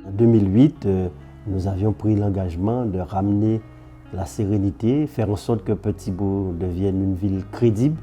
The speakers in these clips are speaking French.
En 2008, nous avions pris l'engagement de ramener la sérénité, faire en sorte que Petit-Bourg devienne une ville crédible,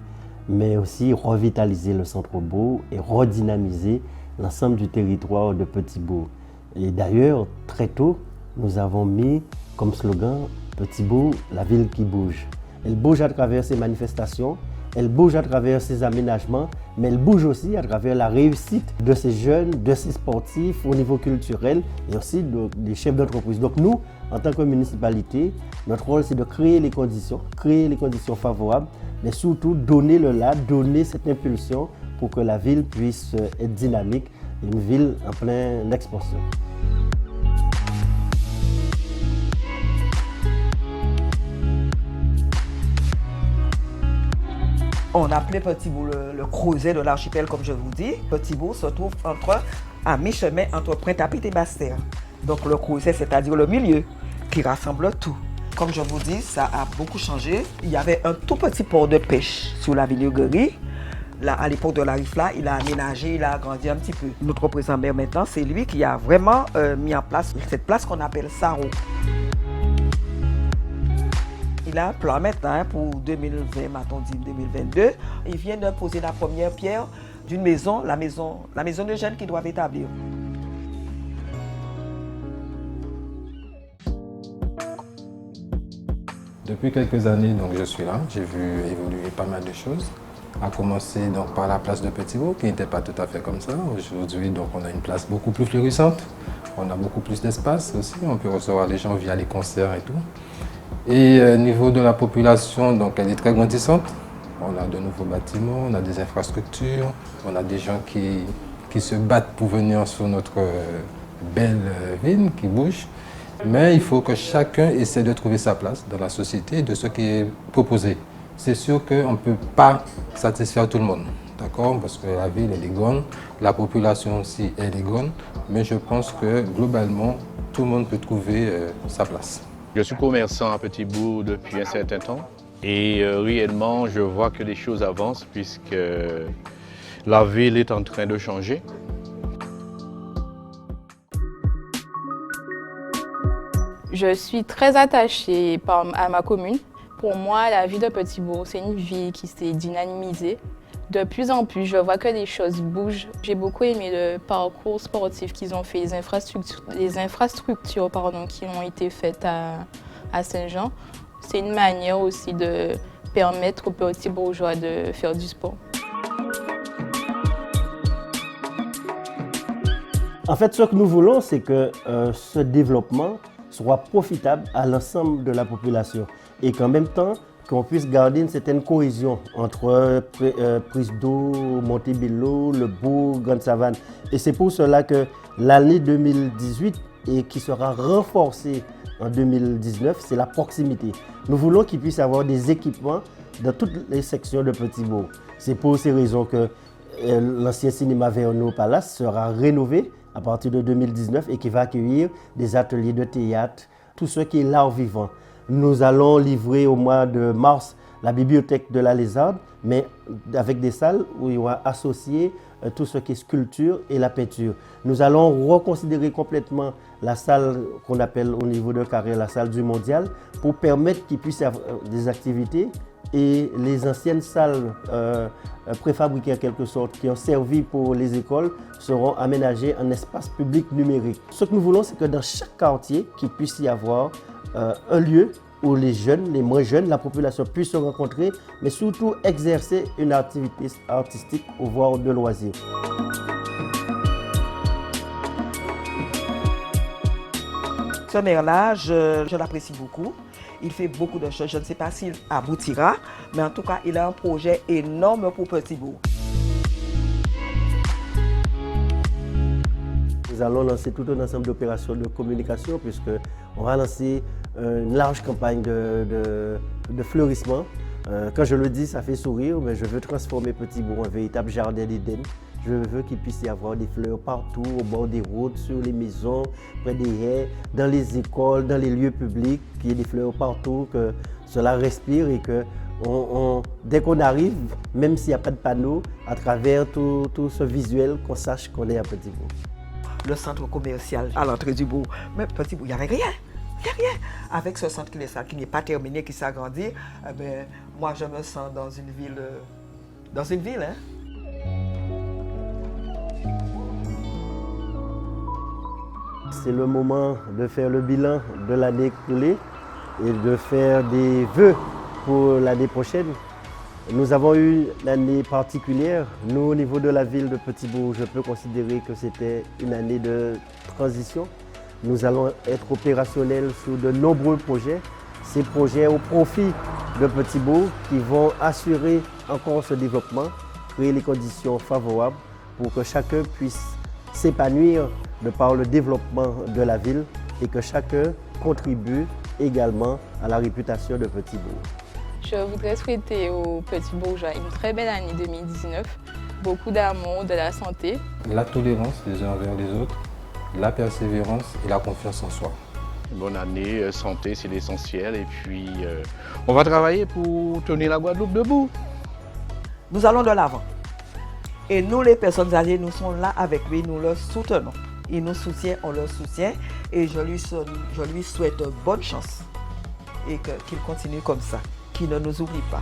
mais aussi revitaliser le centre-bourg et redynamiser l'ensemble du territoire de Petit-Bourg. Et d'ailleurs, très tôt, nous avons mis comme slogan « Petit-Bourg, la ville qui bouge ». Elle bouge à travers ses manifestations, elle bouge à travers ses aménagements, mais elle bouge aussi à travers la réussite de ces jeunes, de ces sportifs au niveau culturel et aussi des chefs d'entreprise. Donc nous, en tant que municipalité, notre rôle c'est de créer les conditions favorables, mais surtout donner le là, donner cette impulsion pour que la ville puisse être dynamique, une ville en pleine expansion. On appelait Petit-Bourg le creuset de l'archipel, comme je vous dis. Petit-Bourg se trouve à mi-chemin entre Pointe-à-Pitre et Basse-Terre. Donc le creuset, c'est-à-dire le milieu, qui rassemble tout. Comme je vous dis, ça a beaucoup changé. Il y avait un tout petit port de pêche sur la Villiers-Guéry. Là, à l'époque de la RIFLA, il a aménagé, il a agrandi un petit peu. Notre président maire maintenant, c'est lui qui a vraiment mis en place cette place qu'on appelle Saro. Il a un plan maintenant pour 2020, m'a-t-on dit 2022. Il vient de poser la première pierre d'une maison, la maison de jeunes qui doivent établir. Depuis quelques années, donc, je suis là. J'ai vu évoluer pas mal de choses. À commencer donc, par la place de Petit-Bourg, qui n'était pas tout à fait comme ça. Aujourd'hui, donc, on a une place beaucoup plus florissante. On a beaucoup plus d'espace aussi. On peut recevoir les gens via les concerts et tout. Et au niveau de la population, donc, elle est très grandissante. On a de nouveaux bâtiments, on a des infrastructures, on a des gens qui se battent pour venir sur notre belle ville qui bouge. Mais il faut que chacun essaie de trouver sa place dans la société de ce qui est proposé. C'est sûr qu'on ne peut pas satisfaire tout le monde, d'accord? Parce que la ville, elle est grande, la population aussi, elle est grande. Mais je pense que globalement, tout le monde peut trouver sa place. Je suis commerçant à Petit-Bourg depuis un certain temps et réellement je vois que les choses avancent puisque la ville est en train de changer. Je suis très attachée à ma commune. Pour moi, la ville de Petit-Bourg, c'est une ville qui s'est dynamisée. De plus en plus, je vois que les choses bougent. J'ai beaucoup aimé le parcours sportif qu'ils ont fait, les infrastructures qui ont été faites à Saint-Jean. C'est une manière aussi de permettre aux petits bourgeois de faire du sport. En fait, ce que nous voulons, c'est que ce développement soit profitable à l'ensemble de la population et qu'en même temps, qu'on puisse garder une certaine cohésion entre Prise d'eau, Montebello, le bourg, Grande Savane. Et c'est pour cela que l'année 2018, et qui sera renforcée en 2019, c'est la proximité. Nous voulons qu'il puisse y avoir des équipements dans toutes les sections de Petit-Bourg. C'est pour ces raisons que l'ancien cinéma Verneau Palace sera rénové à partir de 2019 et qui va accueillir des ateliers de théâtre, tout ce qui est l'art vivant. Nous allons livrer au mois de mars la bibliothèque de la Lézarde, mais avec des salles où il y aura associé tout ce qui est sculpture et la peinture. Nous allons reconsidérer complètement la salle qu'on appelle au niveau de Carré la salle du Mondial pour permettre qu'il puisse y avoir des activités et les anciennes salles préfabriquées en quelque sorte qui ont servi pour les écoles seront aménagées en espace public numérique. Ce que nous voulons, c'est que dans chaque quartier, qu'il puisse y avoir un lieu où les jeunes, les moins jeunes, la population puisse se rencontrer, mais surtout exercer une activité artistique ou voire de loisirs. Ce maire-là, je l'apprécie beaucoup. Il fait beaucoup de choses. Je ne sais pas s'il aboutira, mais en tout cas, il a un projet énorme pour Petit-Bourg. Nous allons lancer tout un ensemble d'opérations de communication puisqu'on va lancer une large campagne de fleurissement. Quand je le dis, ça fait sourire, mais je veux transformer Petit-Bourg en véritable jardin d'Éden. Je veux qu'il puisse y avoir des fleurs partout, au bord des routes, sur les maisons, près des haies, dans les écoles, dans les lieux publics, qu'il y ait des fleurs partout, que cela respire et que dès qu'on arrive, même s'il n'y a pas de panneau, à travers tout ce visuel, qu'on sache qu'on est à Petit-Bourg. le centre commercial à l'entrée du bourg. Mais Petit-Bourg, il n'y avait rien. Il n'y a rien. Avec ce centre qui n'est pas terminé, qui s'agrandit, moi je me sens dans une ville. Hein? C'est le moment de faire le bilan de l'année écoulée et de faire des vœux pour l'année prochaine. Nous avons eu une année particulière. Nous, au niveau de la ville de Petit-Bourg, je peux considérer que c'était une année de transition. Nous allons être opérationnels sur de nombreux projets. Ces projets au profit de Petit-Bourg qui vont assurer encore ce développement, créer les conditions favorables pour que chacun puisse s'épanouir de par le développement de la ville et que chacun contribue également à la réputation de Petit-Bourg. Je voudrais souhaiter aux petits bourgeois une très belle année 2019, beaucoup d'amour, de la santé. La tolérance les uns envers les autres, la persévérance et la confiance en soi. Bonne année, santé c'est l'essentiel et puis on va travailler pour tenir la Guadeloupe debout. Nous allons de l'avant. Et nous, les personnes âgées, nous sommes là avec lui, nous le soutenons. Il nous soutient, on le soutient et je lui souhaite bonne chance et qu'il continue comme ça, qu'il ne nous oublie pas.